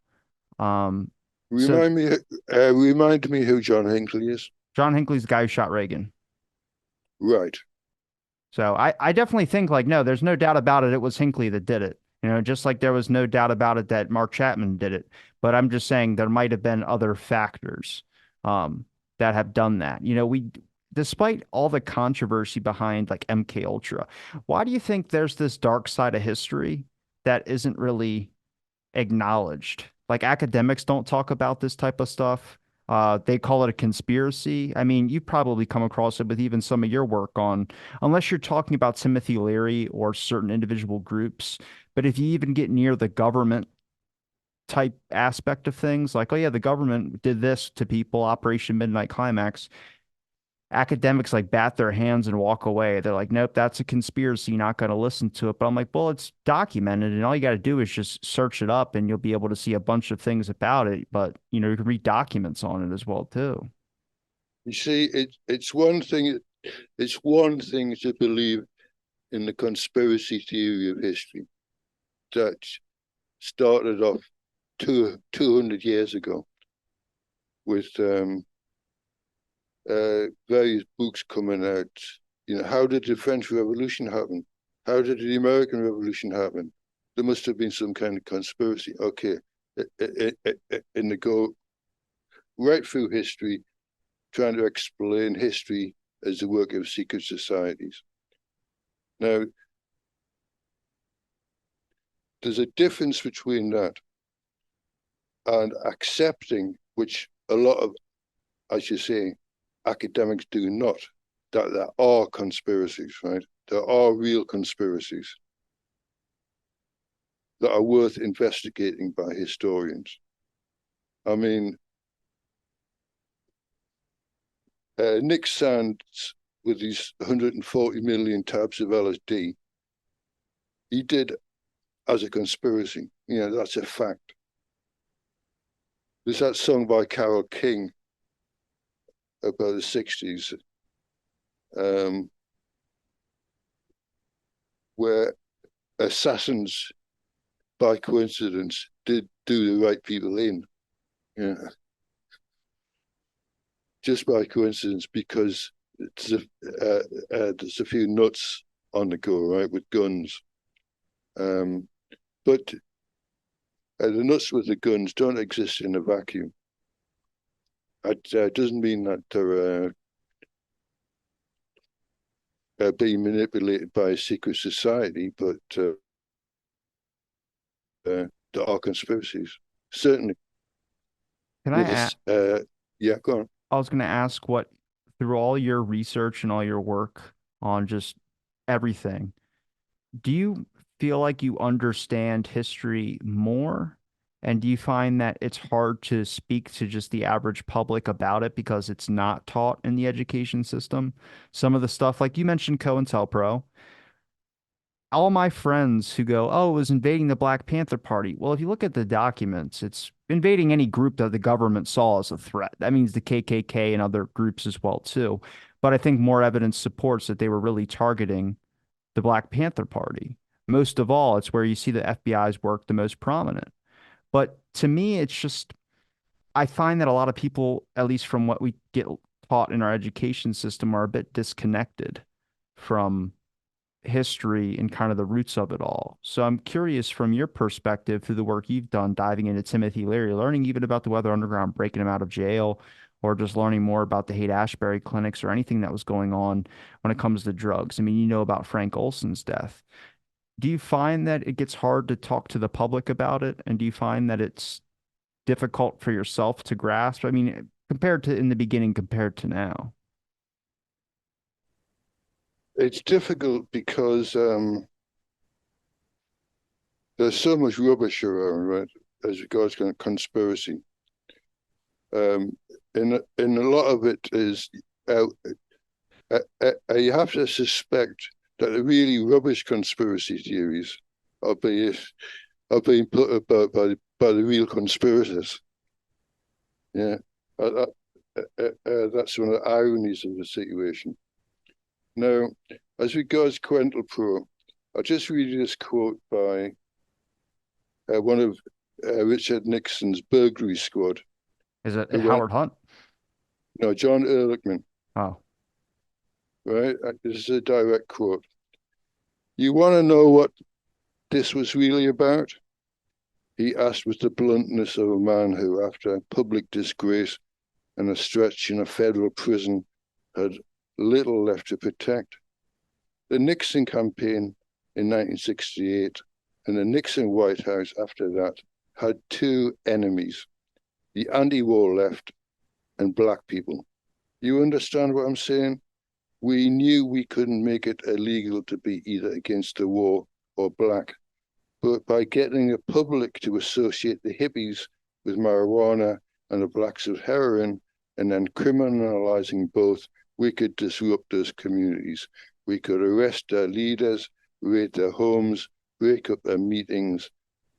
Um, so Remind me who John Hinckley is. John Hinckley's the guy who shot Reagan. Right. So I definitely think like no, there's no doubt about it. It was Hinckley that did it. Just like there was no doubt about it that Mark Chapman did it. But I'm just saying there might have been other factors um, that have done that. Despite all the controversy behind like MK Ultra, why do you think there's this dark side of history that isn't really acknowledged? Like academics don't talk about this type of stuff. They call it a conspiracy. I mean, you've probably come across it with even some of your work on, unless you're talking about Timothy Leary or certain individual groups. But if you even get near the government type aspect of things, like, oh yeah, the government did this to people, Operation Midnight Climax, academics like bat their hands and walk away. They're like, nope, that's a conspiracy, not going to listen to it. But I'm like, well, it's documented, and all you got to do is just search it up, and you'll be able to see a bunch of things about it. But you can read documents on it as well too. You see, it's one thing. It's one thing to believe in the conspiracy theory of history that started off 200 years ago with various books coming out. How did the French Revolution happen? How did the American Revolution happen? There must have been some kind of conspiracy. Okay, and they go right through history, trying to explain history as the work of secret societies. Now, there's a difference between that and accepting, which a lot of, as you say, academics do not, that there are conspiracies, right? There are real conspiracies that are worth investigating by historians. I mean, Nick Sands with his 140 million tabs of LSD, he did as a conspiracy. That's a fact. There's that song by Carole King about the 60s, um, where assassins, by coincidence, did do the right people in. Yeah. Just by coincidence, because there's a few nuts on the go, right, with guns. But the nuts with the guns don't exist in a vacuum. It doesn't mean that they're being manipulated by a secret society, but there are conspiracies, certainly. Can I With ask? this, yeah, go on. I was going to ask what, through all your research and all your work on just everything, do you feel like you understand history more? And do you find that it's hard to speak to just the average public about it because it's not taught in the education system? Some of the stuff, like you mentioned COINTELPRO, all my friends who go, oh, it was invading the Black Panther Party. Well, if you look at the documents, it's invading any group that the government saw as a threat. That means the KKK and other groups as well, too. But I think more evidence supports that they were really targeting the Black Panther Party. Most of all, it's where you see the FBI's work the most prominent. But to me, it's just, I find that a lot of people, at least from what we get taught in our education system, are a bit disconnected from history and kind of the roots of it all. So I'm curious from your perspective through the work you've done diving into Timothy Leary, learning even about the Weather Underground, breaking him out of jail, or just learning more about the Haight-Ashbury clinics or anything that was going on when it comes to drugs. I mean, you know about Frank Olson's death. Do you find that it gets hard to talk to the public about it? And do you find that it's difficult for yourself to grasp? I mean, compared to in the beginning, compared to now. It's difficult because there's so much rubbish around, right, as regards to conspiracy. Um, and a lot of it is you have to suspect that the really rubbish conspiracy theories are being put about by the real conspirators. Yeah, uh, that's one of the ironies of the situation. Now, as regards COINTELPRO, I'll just read you this quote by one of Richard Nixon's burglary squad, Is it who went, Howard Hunt? no, John Ehrlichman, Oh, right? This is a direct quote. You want to know what this was really about? He asked with the bluntness of a man who, after public disgrace and a stretch in a federal prison, had little left to protect. The Nixon campaign in 1968 and the Nixon White House after that had two enemies, the anti-war left and black people. You understand what I'm saying? We knew we couldn't make it illegal to be either against the war or black, but by getting the public to associate the hippies with marijuana and the blacks with heroin, and then criminalizing both, we could disrupt those communities. We could arrest their leaders, raid their homes, break up their meetings,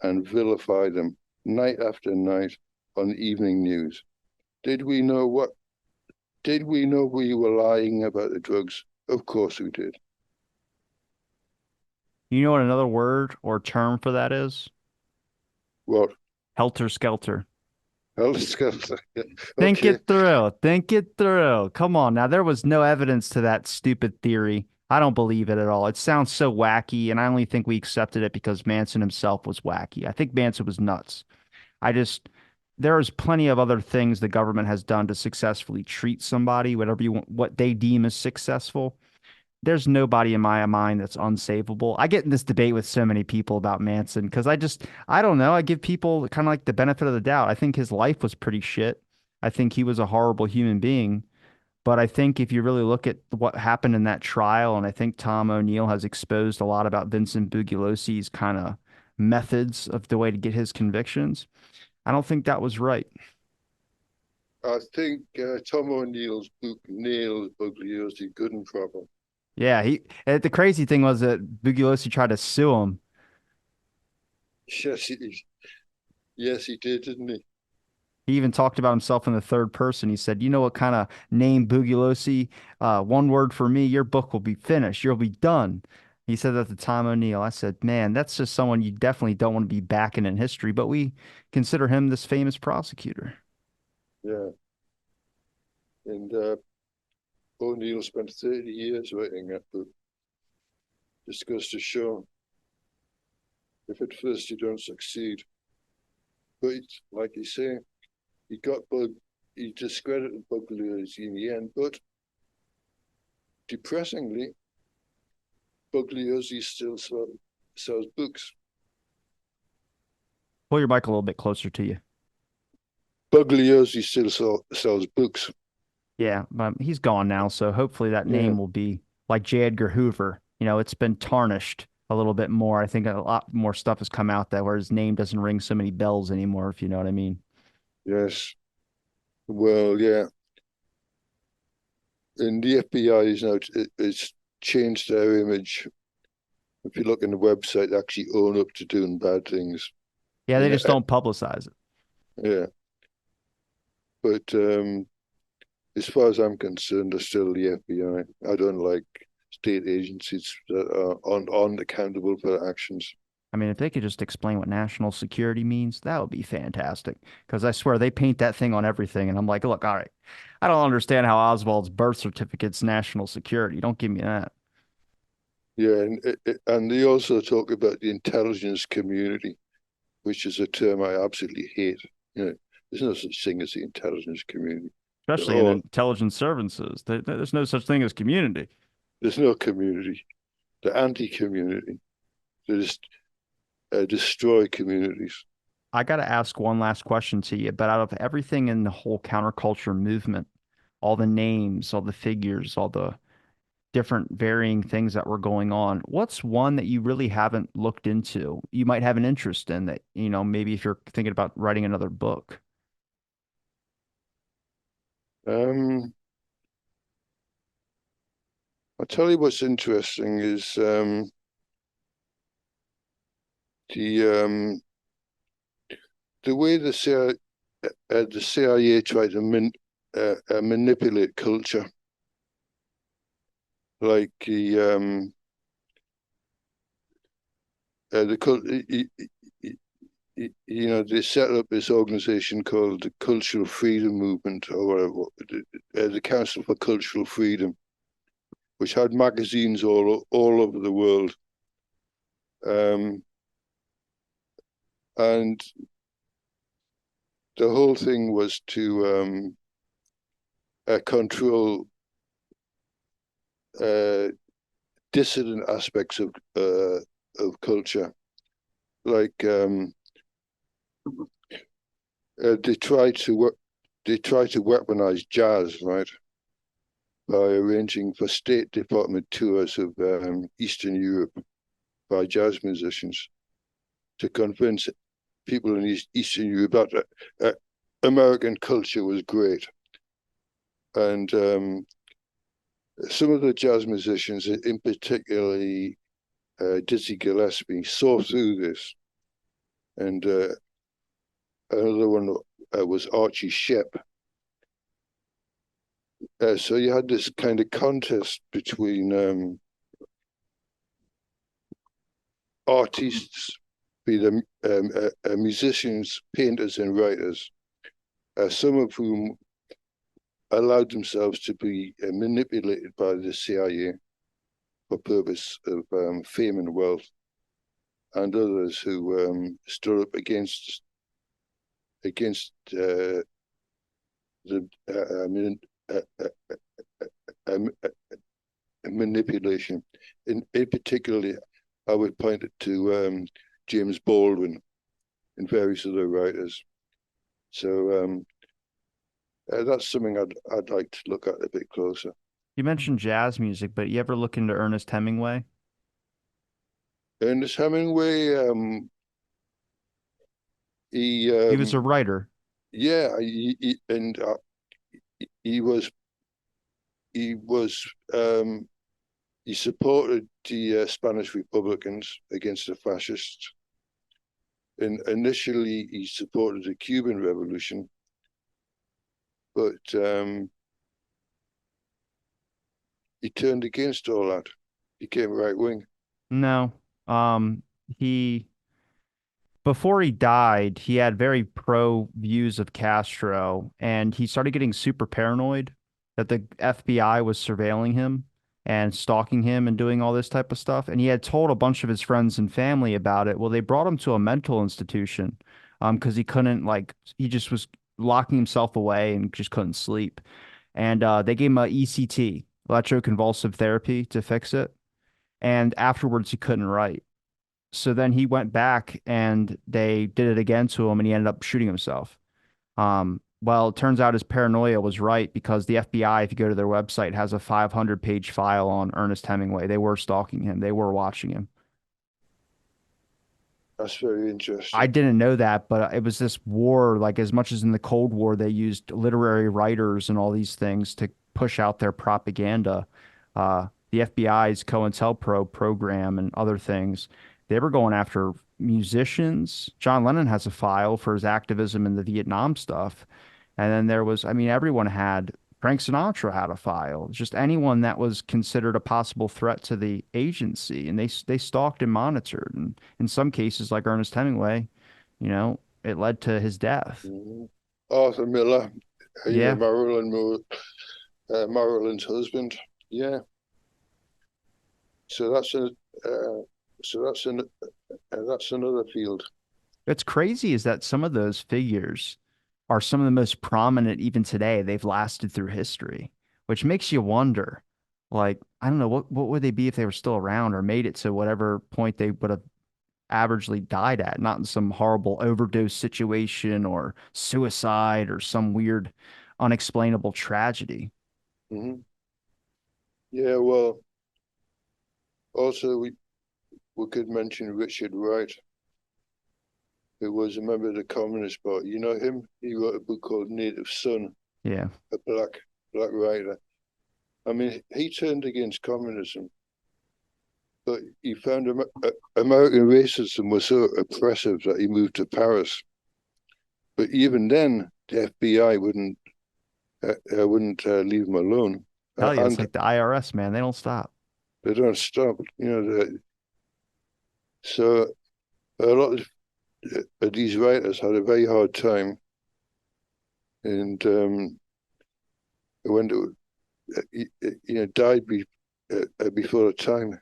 and vilify them night after night on the evening news. Did we know what? Did we know we were lying about the drugs? Of course we did. you know what another word or term for that is? What? Helter skelter. Think Okay. it through. Think it through. Come on now. There was no evidence to that stupid theory. I don't believe it at all. It sounds so wacky, and I only think we accepted it because Manson himself was wacky. I think Manson was nuts. I just, there's plenty of other things the government has done to successfully treat somebody, whatever you want, what they deem as successful. There's nobody in my mind that's unsavable. I get in this debate with so many people about Manson because I don't know. I give people kind of like the benefit of the doubt. I think his life was pretty shit. I think he was a horrible human being. But I think if you really look at what happened in that trial, and I think Tom O'Neill has exposed a lot about Vincent Bugliossi's kind of methods of the way to get his convictions, I don't think that was right. I think Tom O'Neill's book nails Bugliosi good and proper. Yeah, the crazy thing was that Bugliosi tried to sue him. Yes, yes, he did, didn't he? He even talked about himself in the third person. He said, "You know what kind of name Bugliosi? One word for me, your book will be finished. You'll be done." He said that to Tom O'Neill. I said, "Man, that's just someone you definitely don't want to be backing in history." But we consider him this famous prosecutor. Yeah, and O'Neill spent 30 years writing that book. Just goes to show if at first you don't succeed, but like you say, he got bug, he discredited Bugliosi in the end. But depressingly, Bugliosi still sells books. Pull your mic a little bit closer to you. Bugliosi still sells books. Yeah, but he's gone now, so hopefully that Yeah, name will be like J. Edgar Hoover. It's been tarnished a little bit more. I think a lot more stuff has come out that where his name doesn't ring so many bells anymore, if you know what I mean. yes. Well, yeah. And the FBI is now it's changed their image. If you look in the website, they actually own up to doing bad things. Yeah, they And just don't publicize it. yeah, but as far as I'm concerned, they're still the FBI. I don't like state agencies that are unaccountable for their actions. I mean, if they could just explain what national security means, that would be fantastic. Because I swear they paint that thing on everything, and I'm like, look, all right, I don't understand how Oswald's birth certificate's national security. Don't give me that. Yeah, and they also talk about the intelligence community, which is a term I absolutely hate. You know, there's no such thing as the intelligence community. Especially in Or intelligence services. There's no such thing as community. there's no community. The anti-community. They just destroy communities. I got to ask one last question to you, but out of everything in the whole counterculture movement, all the names, all the figures, all the different varying things that were going on, what's one that you really haven't looked into? You might have an interest in that, maybe if you're thinking about writing another book. Um, I'll tell you what's interesting is the the way the CIA tried to manipulate culture, like they set up this organization called the Cultural Freedom Movement, or whatever, the Council for Cultural Freedom, which had magazines all over the world, um, and the whole thing was to control uh, dissident aspects of culture, like they try to weaponize jazz, right, by arranging for State Department tours of Eastern Europe by jazz musicians to convince people in Eastern Europe that American culture was great. And some of the jazz musicians, in particularly Dizzy Gillespie, saw through this. And another one was Archie Shepp. So you had this kind of contest between artists, be them musicians, painters, and writers, some of whom allowed themselves to be manipulated by the CIA for purpose of fame and wealth, and others who stood up against the I mean um, manipulation. In particularly, I would point it to James Baldwin and various other writers. So that's something I'd like to look at a bit closer. You mentioned jazz music, but you ever look into Ernest Hemingway? Ernest Hemingway, he He was a writer. yeah, and he was he was he supported the Spanish Republicans against the fascists. And initially, he supported the Cuban Revolution, but he turned against all that. Became right wing. No. He before he died, he had very pro views of Castro, and he started getting super paranoid that the FBI was surveilling him and stalking him and doing all this type of stuff. And he had told a bunch of his friends and family about it. Well, they brought him to a mental institution, because he couldn't like he just was locking himself away and just couldn't sleep. And they gave him a ECT, electroconvulsive therapy, to fix it. And afterwards, he couldn't write. So then he went back and they did it again to him and he ended up shooting himself. Well, it turns out his paranoia was right because the FBI, if you go to their website, has a 500-page file on Ernest Hemingway. They were stalking him. They were watching him. That's very I interesting. didn't know that, but it was this war, like as much as in the Cold War, they used literary writers and all these things to push out their propaganda. The FBI's COINTELPRO program and other things, they were going after musicians. John Lennon has a file for his activism in the Vietnam stuff. And then there was, I mean, everyone had, Frank Sinatra had a file, just anyone that was considered a possible threat to the agency. And they stalked and monitored. And in some cases, like Ernest Hemingway, it led to his death. Mhm. Arthur Miller, Yeah, Marilyn's husband. Yeah. So that's a uh, so that's another field. what's crazy is that some of those figures are some of the most prominent even today. They've lasted through history, which makes you wonder, like, I don't know, what would they be if they were still around or made it to whatever point they would have averagely died at, not in some horrible overdose situation or suicide or some weird unexplainable tragedy. Hmm. Yeah. Well, also we could mention Richard Wright, who was a member of the Communist Party. You know him? He wrote a book called Native Son, Yeah. a black writer. I mean, he turned against communism, but he found American racism was so oppressive that he moved to Paris. But even then, the FBI wouldn't leave him alone, Hell yeah, it's and like the IRS, man. They don't stop. they don't stop. So a lot of these writers had a very hard time, and when died before the time.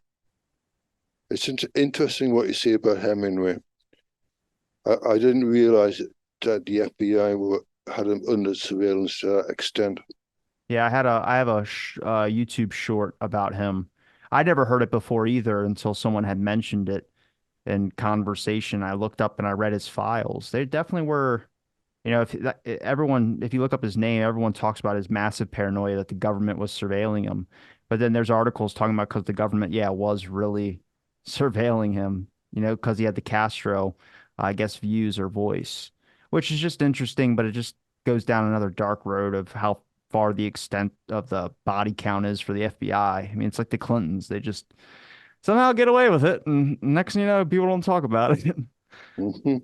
It's interesting what you say about Hemingway. I didn't realize that the FBI had him under surveillance to that extent. Yeah, I have a YouTube short about him. I never heard it before either until someone had mentioned it in conversation. I looked up and I read his files. They definitely were, if you look up his name, everyone talks about his massive paranoia that the government was surveilling him. But then there's articles talking about because the government, yeah, was really surveilling him, because he had the Castro, I guess, views or voice, which is just interesting, but it just goes down another dark road of how far the extent of the body count is for the FBI. I mean, it's like the Clintons. They just somehow get away with it, and next thing you know, people don't talk about it. Hmm.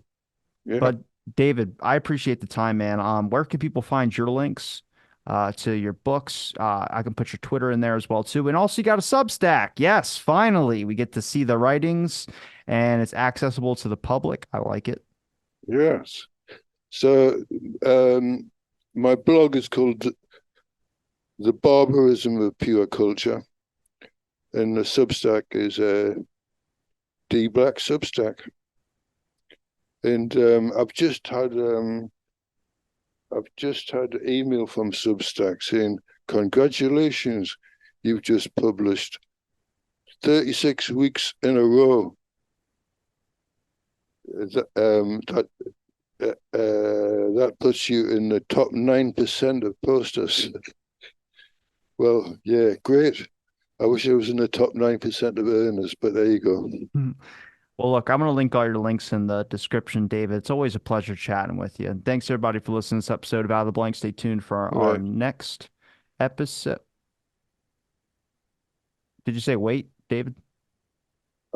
Yeah. But David, I appreciate the time, man. Where can people find your links to your books? I can put your Twitter in there as well too. And also you got a Substack. Yes, finally we get to see the writings and it's accessible to the public. I like it. Yes. So my blog is called The Barbarism of Pure Culture, and the Substack is D Black Substack. And I've just had an email from Substack saying, "Congratulations, you've just published 36 weeks in a row." That that puts you in the top 9% of posters. Well, yeah, great. I wish I was in the top 9% of earners, but there you go. Well, look, I'm going to link all your links in the description, David. It's always a pleasure chatting with you. And thanks everybody for listening to this episode of Out of the Blank. Stay tuned for our Right. next episode. Did you say wait, David?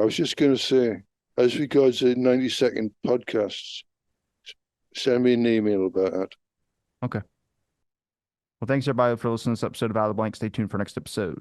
I was just going to say, as regards the 90-second podcasts, send me an email about that. Okay. Well, thanks everybody for listening to this episode of Out of the Blank. Stay tuned for next episode.